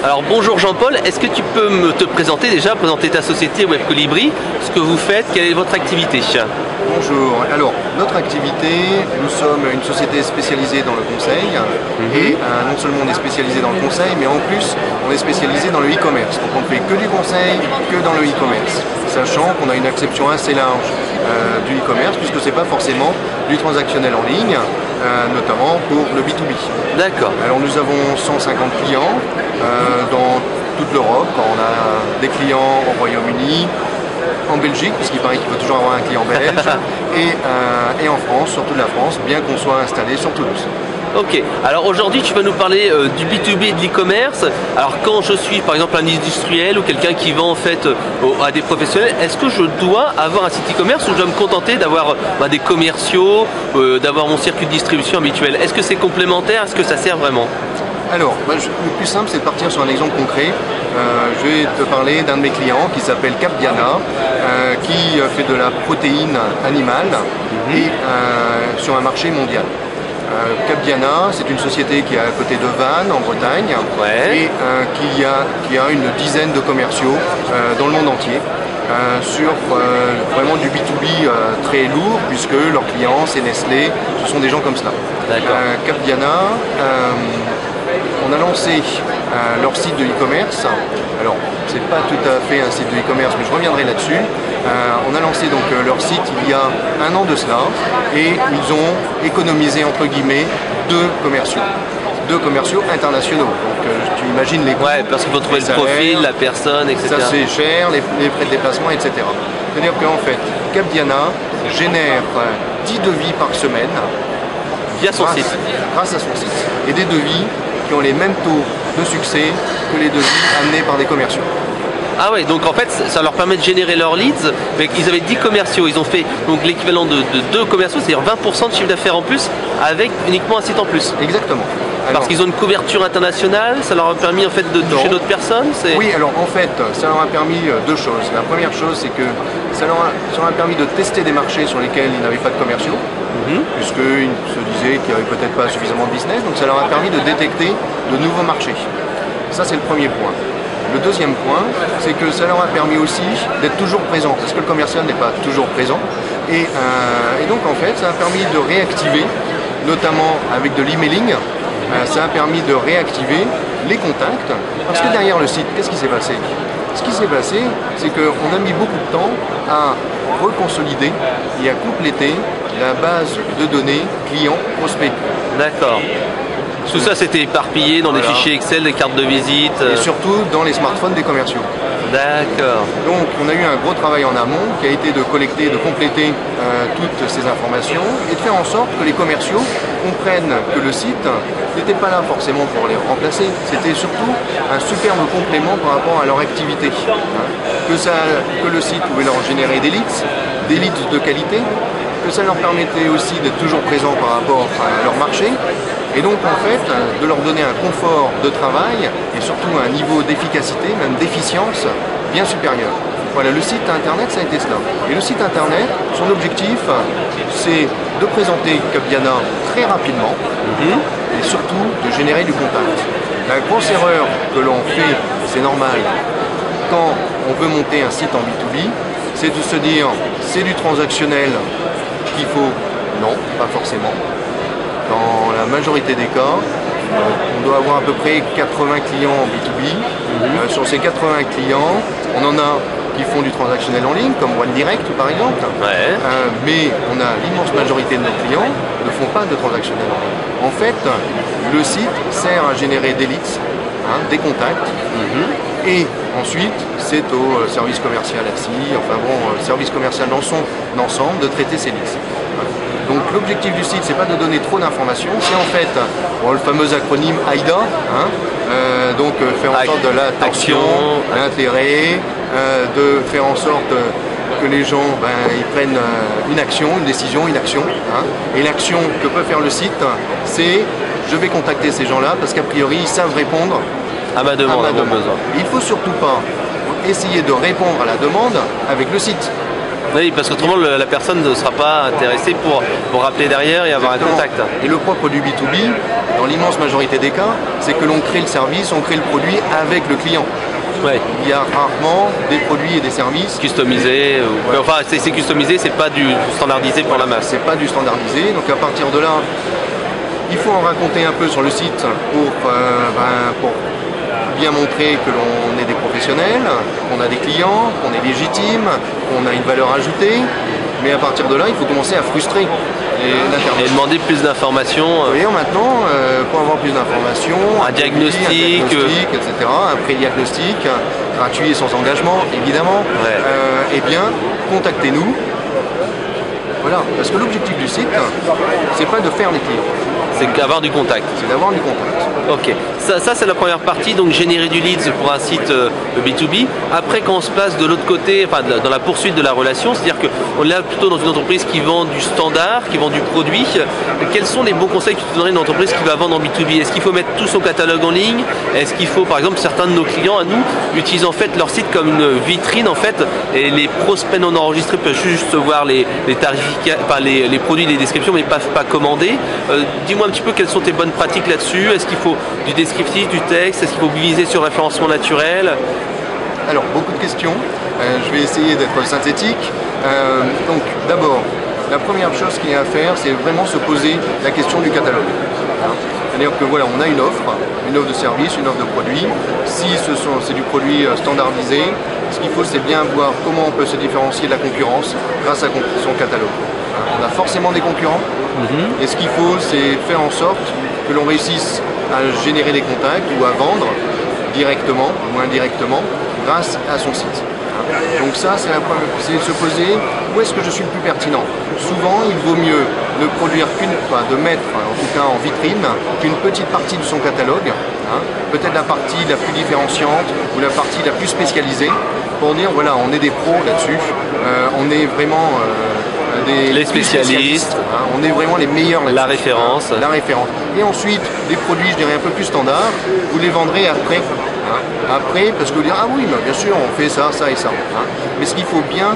Alors bonjour Jean-Paul, est-ce que tu peux te présenter déjà, présenter ta société Web Colibri, ce que vous faites, quelle est votre activité? Bonjour, alors notre activité, nous sommes une société spécialisée dans le conseil et non seulement on est spécialisé dans le conseil, mais en plus on est spécialisé dans le e-commerce. Donc on ne fait que du conseil, que dans le e-commerce, sachant qu'on a une acception assez large du e-commerce puisque c'est pas forcément du transactionnel en ligne, notamment pour le B2B. D'accord. Alors nous avons 150 clients dans toute l'Europe. On a des clients au Royaume-Uni, en Belgique, puisqu'il paraît qu'il faut toujours avoir un client belge, et en France, sur toute la France, bien qu'on soit installé sur Toulouse. Ok, alors aujourd'hui tu vas nous parler du B2B et de l'e-commerce. Alors quand je suis par exemple un industriel ou quelqu'un qui vend en fait à des professionnels, est-ce que je dois avoir un site e-commerce ou je dois me contenter d'avoir des commerciaux, d'avoir mon circuit de distribution habituel? Est-ce que c'est complémentaire? Est-ce que ça sert vraiment? Alors, le plus simple, c'est de partir sur un exemple concret. Je vais te parler d'un de mes clients qui s'appelle Capdiana, qui fait de la protéine animale et sur un marché mondial. Capdiana, c'est une société qui est à côté de Vannes, en Bretagne, et qui a une dizaine de commerciaux dans le monde entier. Sur vraiment du B2B très lourd, puisque leurs clients, c'est Nestlé, ce sont des gens comme cela. Capdiana, on a lancé leur site de e-commerce. Alors, c'est pas tout à fait un site de e-commerce, mais je reviendrai là-dessus. On a lancé donc leur site il y a un an de cela, et ils ont économisé entre guillemets deux commerciaux internationaux. Donc tu imagines les coûts. Ouais, parce qu'il faut trouver le profil, la personne, etc. Ça c'est cher, les frais de déplacement, etc. C'est-à-dire qu'en fait, Capdiana génère 10 devis par semaine via son site. Grâce à son site. Et des devis qui ont les mêmes taux de succès que les devis amenés par des commerciaux. Ah ouais, donc en fait ça leur permet de générer leurs leads. Mais ils avaient 10 commerciaux, ils ont fait donc l'équivalent de 2 commerciaux, c'est-à-dire 20% de chiffre d'affaires en plus avec uniquement un site en plus. Exactement. Parce qu'ils ont une couverture internationale, ça leur a permis en fait de toucher d'autres personnes? Oui, alors en fait, ça leur a permis deux choses. La première chose, c'est que ça leur a permis de tester des marchés sur lesquels ils n'avaient pas de commerciaux, puisqu'ils se disaient qu'il n'y avait peut-être pas suffisamment de business, donc ça leur a permis de détecter de nouveaux marchés. Ça, c'est le premier point. Le deuxième point, c'est que ça leur a permis aussi d'être toujours présent, parce que le commercial n'est pas toujours présent. Et donc en fait, ça a permis de réactiver, notamment avec de l'emailing, ça a permis de réactiver les contacts, parce que derrière le site, qu'est-ce qui s'est passé? Ce qui s'est passé, c'est qu'on a mis beaucoup de temps à reconsolider et à compléter la base de données clients-prospects. D'accord. Tout ça c'était éparpillé dans des fichiers Excel, des cartes de visite. Et surtout dans les smartphones des commerciaux. D'accord. Donc on a eu un gros travail en amont qui a été de collecter, de compléter toutes ces informations et de faire en sorte que les commerciaux comprennent que le site n'était pas là forcément pour les remplacer, c'était surtout un superbe complément par rapport à leur activité. Que le site pouvait leur générer des leads de qualité, que ça leur permettait aussi d'être toujours présents par rapport à leur marché, et donc en fait de leur donner un confort de travail et surtout un niveau d'efficacité, même d'efficience bien supérieur. Voilà, le site internet ça a été cela. Et le site internet, son objectif c'est de présenter Capdiana très rapidement et surtout de générer du contact. La grosse erreur que l'on fait, c'est normal, quand on veut monter un site en B2B, c'est de se dire c'est du transactionnel qu'il faut. Non, pas forcément. Dans la majorité des cas, on doit avoir à peu près 80 clients en B2B. Sur ces 80 clients, on en a qui font du transactionnel en ligne, comme OneDirect par exemple. Mais on a l'immense majorité de nos clients ne font pas de transactionnel en ligne. En fait, le site sert à générer des leads, des contacts. Et ensuite, c'est au service commercial assis, enfin bon, service commercial dans son ensemble, de traiter ces leads. Donc l'objectif du site, c'est pas de donner trop d'informations, c'est en fait le fameux acronyme AIDA, donc faire en sorte de l'attention, l'intérêt, de faire en sorte que les gens ils prennent une action, une décision, une action. Et l'action que peut faire le site, c'est je vais contacter ces gens-là parce qu'a priori ils savent répondre à ma demande, à mon besoin. Il ne faut surtout pas essayer de répondre à la demande avec le site. Oui, parce qu'autrement la personne ne sera pas intéressée pour rappeler derrière et avoir Exactement. un contact. Et le propre du B2B, dans l'immense majorité des cas, c'est que l'on crée le service, on crée le produit avec le client. Ouais. Il y a rarement des produits et des services Customisé, Ouais. enfin c'est customisé, c'est pas du standardisé pour la masse. c'est pas du standardisé. Donc à partir de là, il faut en raconter un peu sur le site pour bien montrer que l'on est des professionnels, qu'on a des clients, qu'on est légitime, qu'on a une valeur ajoutée. Mais à partir de là, il faut commencer à frustrer Et l'internaute. demander plus d'informations. Voyons maintenant, pour avoir plus d'informations, Un diagnostic, etc., un pré-diagnostic gratuit et sans engagement, évidemment, Ouais. eh bien, contactez-nous. Voilà, parce que l'objectif du site, c'est pas de faire des clients, C'est qu'avoir du contact. c'est d'avoir du contact. Ok, ça c'est la première partie, donc générer du leads pour un site B2B. Après, quand on se place de l'autre côté, enfin dans la poursuite de la relation, c'est-à-dire qu'on est là plutôt dans une entreprise qui vend du standard, qui vend du produit. Quels sont les bons conseils que tu donnerais à une entreprise qui va vendre en B2B? Est-ce qu'il faut mettre tout son catalogue en ligne? Est-ce qu'il faut, par exemple, certains de nos clients à nous utilisent en fait leur site comme une vitrine en fait, et les prospects non enregistrés peuvent juste voir les les produits, les descriptions, mais pas commander. Dis-moi un petit peu quelles sont tes bonnes pratiques là-dessus. Est-ce qu'il faut du descriptif, du texte? Est-ce qu'il faut viser sur le référencement naturel? Alors, beaucoup de questions. Je vais essayer d'être synthétique. Donc, d'abord, la première chose qu'il y a à faire, c'est vraiment se poser la question du catalogue. C'est-à-dire que voilà, on a une offre de service, une offre de produit. Si c'est du produit standardisé, ce qu'il faut, c'est bien voir comment on peut se différencier de la concurrence grâce à son catalogue. On a forcément des concurrents, et ce qu'il faut, c'est faire en sorte que l'on réussisse à générer des contacts ou à vendre directement ou indirectement grâce à son site. Donc ça, c'est de se poser où est-ce que je suis le plus pertinent. Souvent, il vaut mieux ne produire de mettre en tout cas en vitrine qu'une petite partie de son catalogue, peut-être la partie la plus différenciante ou la partie la plus spécialisée, pour dire voilà, on est des pros là-dessus, on est vraiment Les spécialistes, on est vraiment les meilleurs là-dessus. la référence. La référence. Et ensuite, des produits, je dirais, un peu plus standards, vous les vendrez après. Après, parce que vous direz, ah oui, mais bien sûr, on fait ça, ça et ça. Mais ce qu'il faut bien,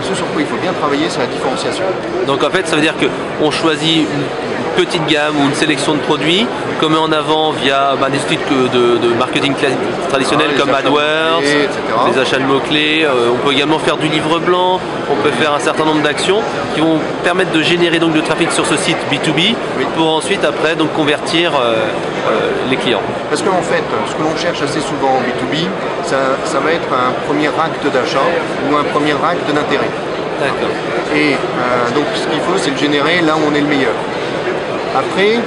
ce sur quoi il faut bien travailler, c'est la différenciation. Donc en fait, ça veut dire qu'on choisit une petite gamme ou une sélection de produits qu'on met en avant via des outils de marketing traditionnels comme les achats de AdWords, mots-clés, etc. les achats de mots-clés. On peut également faire du livre blanc, on peut faire un certain nombre d'actions qui vont permettre de générer donc de trafic sur ce site B2B pour ensuite après donc convertir les clients. Parce qu'en fait, ce que l'on cherche assez souvent en B2B, ça va être un premier acte d'achat ou un premier acte d'intérêt. D'accord. Et donc ce qu'il faut, c'est le générer là où on est le meilleur. Après,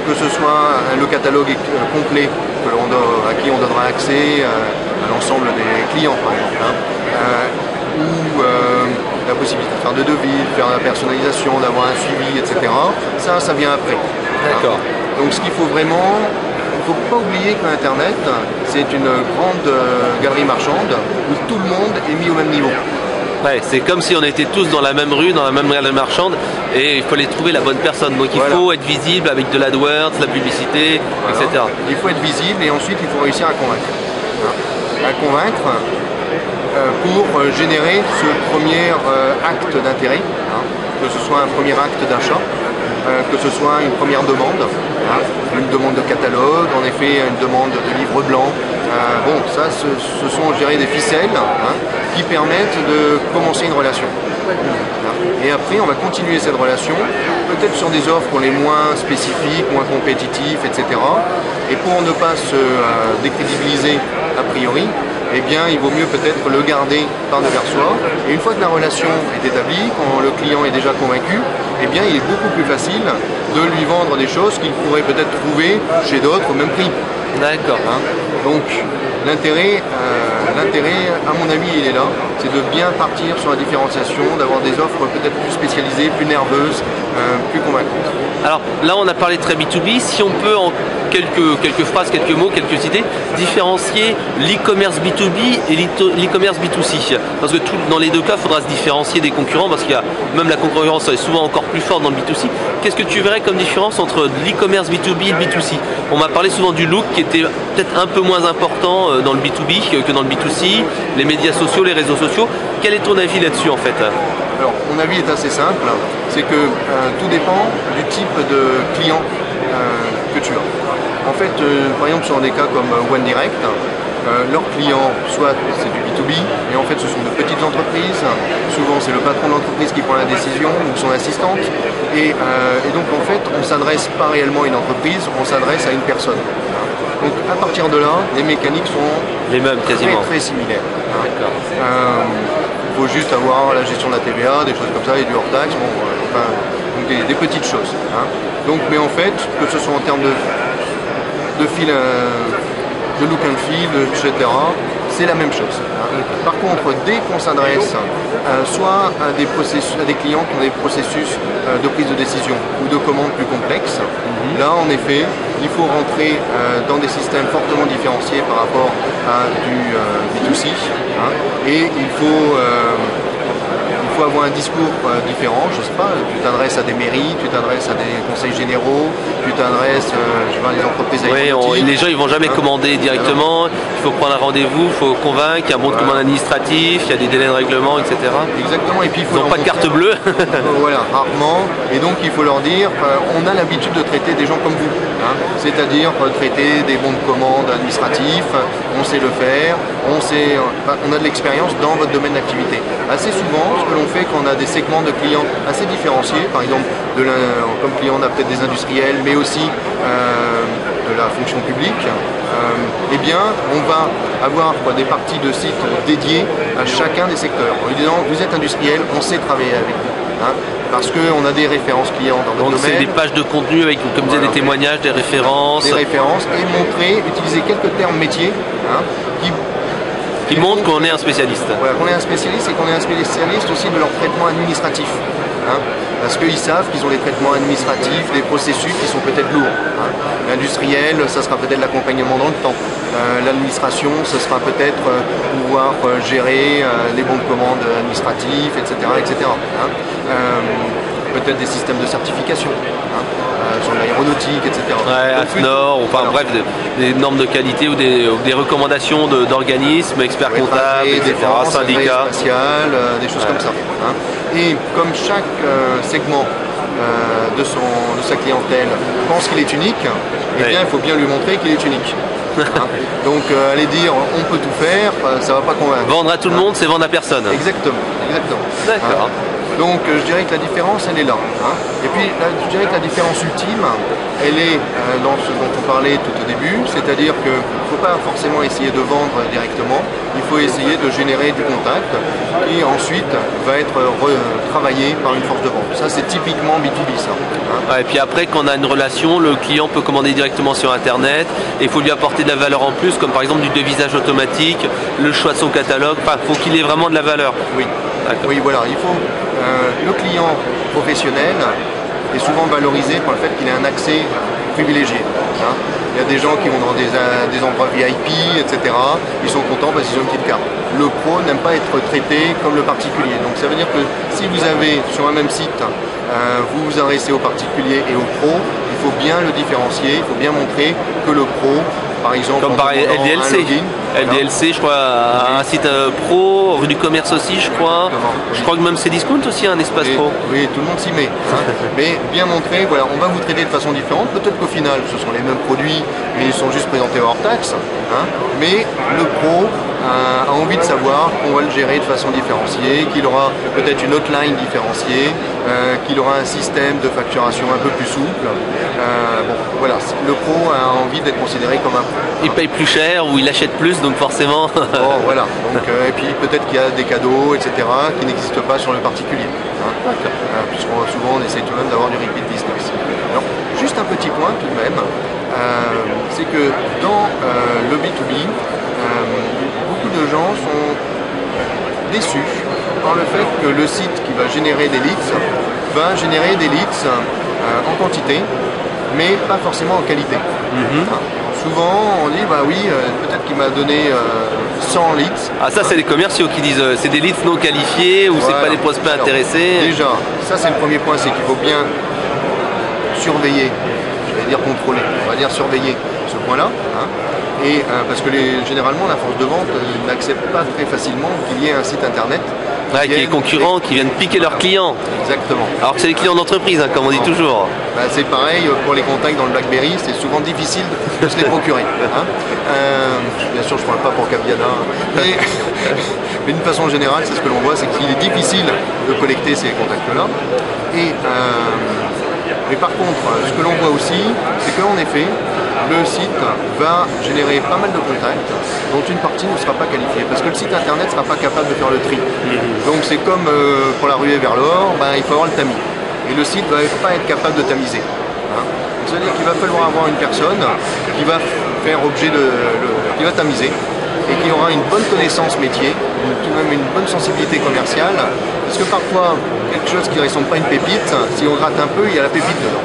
que ce soit le catalogue complet à qui on donnera accès à l'ensemble des clients par exemple, ou la possibilité de faire de devis, de faire de la personnalisation, d'avoir un suivi, etc. Ça vient après. D'accord. Donc ce qu'il faut vraiment, il ne faut pas oublier que l'Internet, c'est une grande galerie marchande où tout le monde est mis au même niveau. Ouais, c'est comme si on était tous dans la même rue, dans la même galerie marchande, et il fallait trouver la bonne personne. Donc il faut être visible avec de l'AdWords, de la publicité, etc. Il faut être visible et ensuite il faut réussir à convaincre. À convaincre pour générer ce premier acte d'intérêt, que ce soit un premier acte d'achat, que ce soit une première demande, une demande de catalogue, en effet une demande de livre blanc. Bon, ça ce sont, je dirais, des ficelles qui permettent de commencer une relation. Et après, on va continuer cette relation, peut-être sur des offres qu'on est moins spécifiques, moins compétitifs, etc. Et pour ne pas se décrédibiliser a priori, eh bien, il vaut mieux peut-être le garder par-devers soi. Et une fois que la relation est établie, quand le client est déjà convaincu, eh bien, il est beaucoup plus facile de lui vendre des choses qu'il pourrait peut-être trouver chez d'autres au même prix. D'accord. Donc, l'intérêt, à mon avis, il est là. C'est de bien partir sur la différenciation, d'avoir des offres peut-être plus spécialisées, plus nerveuses, plus convaincantes. Alors là, on a parlé très B2B. Si on peut quelques phrases, quelques mots, quelques idées, différencier l'e-commerce B2B et l'e-commerce B2C. Parce que dans les deux cas, il faudra se différencier des concurrents parce qu'il y a même la concurrence est souvent encore plus forte dans le B2C. Qu'est-ce que tu verrais comme différence entre l'e-commerce B2B et le B2C? On m'a parlé souvent du look qui était peut-être un peu moins important dans le B2B que dans le B2C, les médias sociaux, les réseaux sociaux. Quel est ton avis là-dessus en fait? Alors, mon avis est assez simple, c'est que tout dépend du type de client que tu as. En fait, par exemple, sur des cas comme One Direct, leurs clients, soit c'est du B2B, et en fait ce sont de petites entreprises, souvent c'est le patron de l'entreprise qui prend la décision, ou son assistante, et donc en fait on ne s'adresse pas réellement à une entreprise, on s'adresse à une personne. Donc à partir de là, les mécaniques sont les mêmes quasiment. Très similaires. Il faut juste avoir la gestion de la TVA, des choses comme ça, et du hors-taxe, bon, donc des petites choses. Donc, mais en fait, que ce soit en termes de fil, de look and feel, etc., c'est la même chose. Par contre, dès qu'on s'adresse soit à des clients qui ont des processus de prise de décision ou de commande plus complexes, là en effet, il faut rentrer dans des systèmes fortement différenciés par rapport à du B2C, et il faut avoir un discours différent, je sais pas, tu t'adresses à des mairies, tu t'adresses à des conseils généraux, tu t'adresses à des entreprises oui, les gens ils vont jamais commander directement, il faut prendre un rendez-vous, il faut convaincre, il y a un bon de commande administratif, il y a des délais de règlement, etc. Exactement, et puis il faut ils n'ont pas de carte bleue. Voilà, rarement, et donc il faut leur dire, on a l'habitude de traiter des gens comme vous, c'est-à-dire traiter des bons de commande administratifs, on sait le faire, on a de l'expérience dans votre domaine d'activité. Assez souvent, ce que l'on fait quand on a des segments de clients assez différenciés, par exemple comme client on a peut-être des industriels mais aussi de la fonction publique, eh bien on va avoir des parties de sites dédiées à chacun des secteurs en lui disant vous êtes industriel, on sait travailler avec vous. Parce qu'on a des références clients dans notre domaine. C'est des pages de contenu avec, comme disait, des témoignages, des références. Des références et montrer, utiliser quelques termes métiers qui montrent qu'on est un spécialiste. Voilà, qu'on est un spécialiste et qu'on est un spécialiste aussi de leur traitement administratif. Parce qu'ils savent qu'ils ont des traitements administratifs, des processus qui sont peut-être lourds. L'industriel, ça sera peut-être l'accompagnement dans le temps. L'administration, ce sera peut-être pouvoir gérer les bons de commande administratifs, etc. Peut-être des systèmes de certification. Sur l'aéronautique, etc. Ouais, AFNOR, enfin bref, des normes de qualité ou des recommandations d'organismes, experts comptables, etc., syndicats. Spatial, des choses comme ça. Et comme chaque segment de sa clientèle pense qu'il est unique, eh bien, il faut bien lui montrer qu'il est unique. Donc aller dire on peut tout faire, ça va pas convaincre. Vendre à tout le monde, c'est vendre à personne. Exactement. D'accord. Donc je dirais que la différence elle est là. Et puis je dirais que la différence ultime, elle est dans ce dont on parlait tout au début, c'est-à-dire qu'il ne faut pas forcément essayer de vendre directement, il faut essayer de générer du contact qui ensuite va être travaillé par une force de vente. Ça c'est typiquement B2B ça. Et puis après quand on a une relation, le client peut commander directement sur internet et il faut lui apporter de la valeur en plus, comme par exemple du devisage automatique, le choix de son catalogue, enfin il faut qu'il ait vraiment de la valeur. Oui, voilà, il faut le client professionnel est souvent valorisé par le fait qu'il ait un accès privilégié. Il y a des gens qui vont dans des endroits VIP, etc. Ils sont contents parce qu'ils ont une petite carte. Le pro n'aime pas être traité comme le particulier. Donc ça veut dire que si vous avez sur un même site, vous vous adressez au particulier et au pro, il faut bien le différencier, il faut bien montrer que le pro, par exemple, comme par LDLC. LDLC, je crois, un site pro, rue du commerce aussi, je crois. Je crois que même Cdiscount aussi a un espace pro. Oui, tout le monde s'y met. Mais bien montrer, voilà, on va vous traiter de façon différente. Peut-être qu'au final, ce sont les mêmes produits, mais ils sont juste présentés hors taxe. Mais le pro a envie de savoir qu'on va le gérer de façon différenciée, qu'il aura peut-être une hotline différenciée, qu'il aura un système de facturation un peu plus souple. Voilà, le pro a envie d'être considéré comme un pro. Il paye plus cher ou il achète plus, donc forcément. Voilà. Donc, et puis peut-être qu'il y a des cadeaux, etc., qui n'existent pas sur le particulier. Puisqu'on souvent on essaie tout de même d'avoir du repeat business. Alors, juste un petit point tout de même, c'est que dans le B2B, beaucoup de gens sont déçus par le fait que le site qui va générer des leads va générer des leads en quantité mais pas forcément en qualité. Souvent, on dit, bah oui, peut-être qu'il m'a donné 100 leads. Ah ça, c'est les commerciaux qui disent c'est des leads non qualifiés ou c'est pas des prospects intéressés. Déjà, ça c'est le premier point, c'est qu'il faut bien surveiller, je vais dire contrôler, on va dire surveiller ce point-là. Et parce que généralement, la force de vente n'accepte pas très facilement qu'il y ait un site internet. Qui est concurrent, qui viennent piquer leurs clients. Exactement. Alors que c'est les clients d'entreprise, comme on dit toujours. Bah, c'est pareil pour les contacts dans le BlackBerry, c'est souvent difficile de se les procurer. Bien sûr, je ne parle pas pour Capiana, mais d'une façon générale, c'est ce que l'on voit, c'est qu'il est difficile de collecter ces contacts-là. Mais par contre, ce que l'on voit aussi, c'est qu'en effet, le site va générer pas mal de contacts dont une partie ne sera pas qualifiée parce que le site internet ne sera pas capable de faire le tri. Donc c'est comme pour la ruée vers l'or, il faut avoir le tamis. Et le site ne va pas être capable de tamiser. C'est-à-dire qu'il va falloir avoir une personne qui va faire objet qui va tamiser et qui aura une bonne connaissance métier, tout de même une bonne sensibilité commerciale, parce que parfois, quelque chose qui ne ressemble pas à une pépite, si on gratte un peu, il y a la pépite dedans.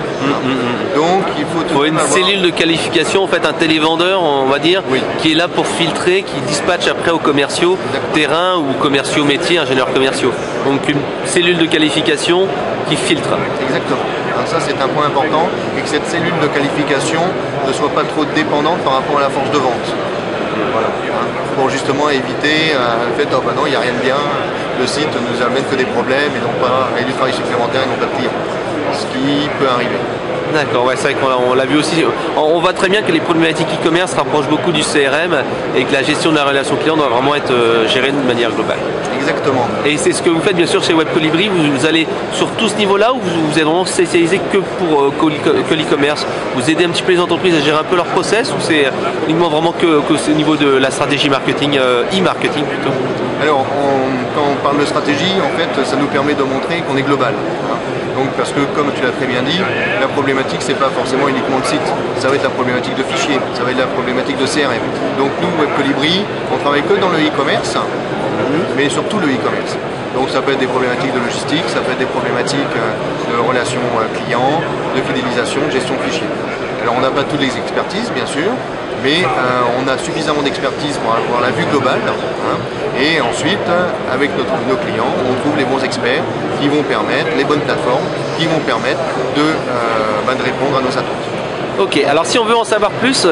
Donc il faut tout une cellule de qualification, en fait un télévendeur, on va dire, qui est là pour filtrer, qui dispatche après aux commerciaux terrain ou commerciaux métiers, ingénieurs commerciaux. Donc une cellule de qualification qui filtre. Exactement. Alors ça c'est un point important, et que cette cellule de qualification ne soit pas trop dépendante par rapport à la force de vente. Voilà. Pour justement éviter le fait, oh bah non, il n'y a rien de bien, le site nous amène que des problèmes et du travail supplémentaire et non pas de clients. Ce qui peut arriver. D'accord, ouais, c'est vrai qu'on l'a vu aussi. On voit très bien que les problématiques e-commerce rapprochent beaucoup du CRM et que la gestion de la relation client doit vraiment être gérée de manière globale. Exactement. Et c'est ce que vous faites bien sûr chez Web Colibri, vous allez sur tout ce niveau-là ou vous êtes vraiment spécialisé que pour que l'e-commerce? Vous aidez un petit peu les entreprises à gérer un peu leur process ou c'est uniquement vraiment que c'est au niveau de la stratégie marketing, e-marketing plutôt? Alors, quand on parle de stratégie, en fait, ça nous permet de montrer qu'on est global. Donc, parce que, comme tu l'as très bien dit, la problématique, c'est pas forcément uniquement le site. Ça va être la problématique de fichiers, ça va être la problématique de CRM. Donc, nous, Web Colibri, on travaille que dans le e-commerce, mais surtout le e-commerce. Donc, ça peut être des problématiques de logistique, ça peut être des problématiques de relations clients, de fidélisation, de gestion de fichiers. Alors, on n'a pas toutes les expertises, bien sûr, mais on a suffisamment d'expertise pour avoir la vue globale. Et ensuite, avec nos clients, on trouve les bons experts qui vont permettre, les bonnes plateformes, qui vont permettre de répondre à nos attentes. Ok, alors si on veut en savoir plus,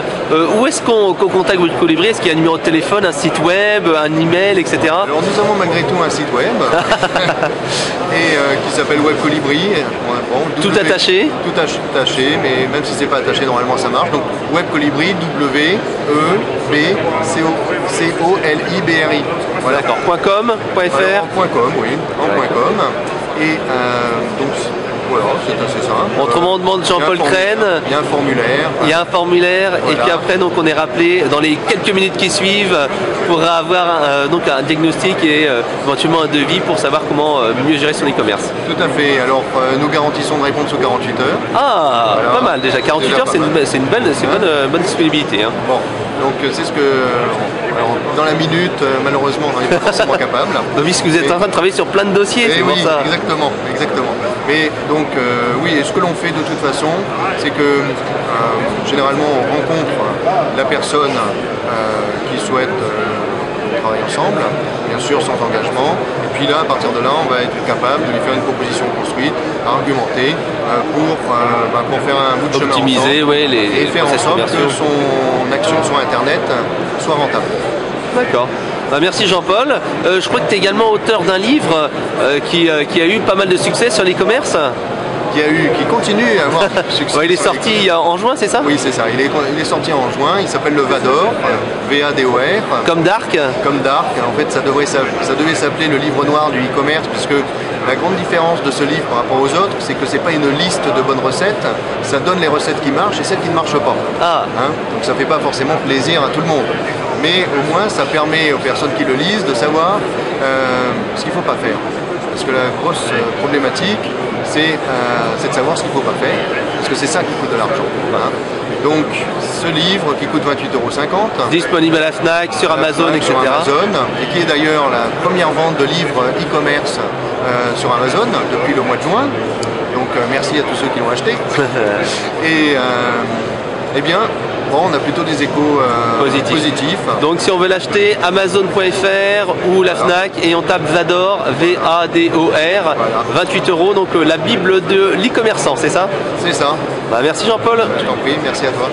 où est-ce qu'on contacte Web Colibri? Est-ce qu'il y a un numéro de téléphone, un site web, un email, etc. Alors nous avons malgré tout un site web qui s'appelle Web Colibri. Tout attaché? Tout attaché, mais même si c'est pas attaché, normalement ça marche. Donc Web Colibri, W-E-B-C-O-L-I-B-R-I. Voilà. D'accord, .com, .fr. .com, oui, en .com. Et donc voilà, c'est assez simple. Autrement, on demande Jean-Paul Crène. Il y a un formulaire. Il y a un formulaire, voilà. Et puis après, donc, on est rappelé dans les quelques minutes qui suivent pour avoir donc un diagnostic et éventuellement un devis pour savoir comment mieux gérer son e-commerce. Tout à fait. Alors, nous garantissons de répondre sous 48 heures. Ah, voilà. Pas mal déjà. 48 heures, c'est une bonne disponibilité. Hein. Bon, donc c'est ce que... Alors, dans la minute, malheureusement, on n'est pas forcément capable. Puisque vous êtes en train de travailler sur plein de dossiers, c'est pour ça. Exactement. Mais donc, oui, et ce que l'on fait de toute façon, c'est que généralement, on rencontre la personne qui souhaite travailler ensemble, bien sûr sans engagement. Et puis là, à partir de là, on va être capable de lui faire une proposition construite, argumentée, pour faire un bout de chemin optimiser, ensemble, et faire en sorte que son action sur Internet soit rentable. D'accord. Merci Jean-Paul. Je crois que tu es également auteur d'un livre qui a eu pas mal de succès sur l'e-commerce. Qui continue à avoir succès. Il est sorti en juin, c'est ça? Oui, c'est ça. Il est sorti en juin. Il s'appelle le Vador, V-A-D-O-R. Comme Dark. Comme Dark. En fait, ça devait s'appeler le livre noir du e-commerce, puisque la grande différence de ce livre par rapport aux autres, c'est que c'est pas une liste de bonnes recettes. Ça donne les recettes qui marchent et celles qui ne marchent pas. Donc ça fait pas forcément plaisir à tout le monde. Mais au moins, ça permet aux personnes qui le lisent de savoir ce qu'il ne faut pas faire. Parce que la grosse problématique, c'est de savoir ce qu'il ne faut pas faire, parce que c'est ça qui coûte de l'argent. Donc, ce livre qui coûte 28,50 €. Disponible à la FNAC, sur Amazon, etc. Sur Amazon, et qui est d'ailleurs la première vente de livres e-commerce sur Amazon depuis le mois de juin. Donc merci à tous ceux qui l'ont acheté. Et eh bien, bon, on a plutôt des échos positifs. Donc si on veut l'acheter, Amazon.fr ou la Fnac, et on tape Vador, V-A-D-O-R, Voilà. 28 €, donc la Bible de l'e-commerçant, c'est ça? C'est ça. Bah, merci Jean-Paul. Je t'en prie, merci à toi.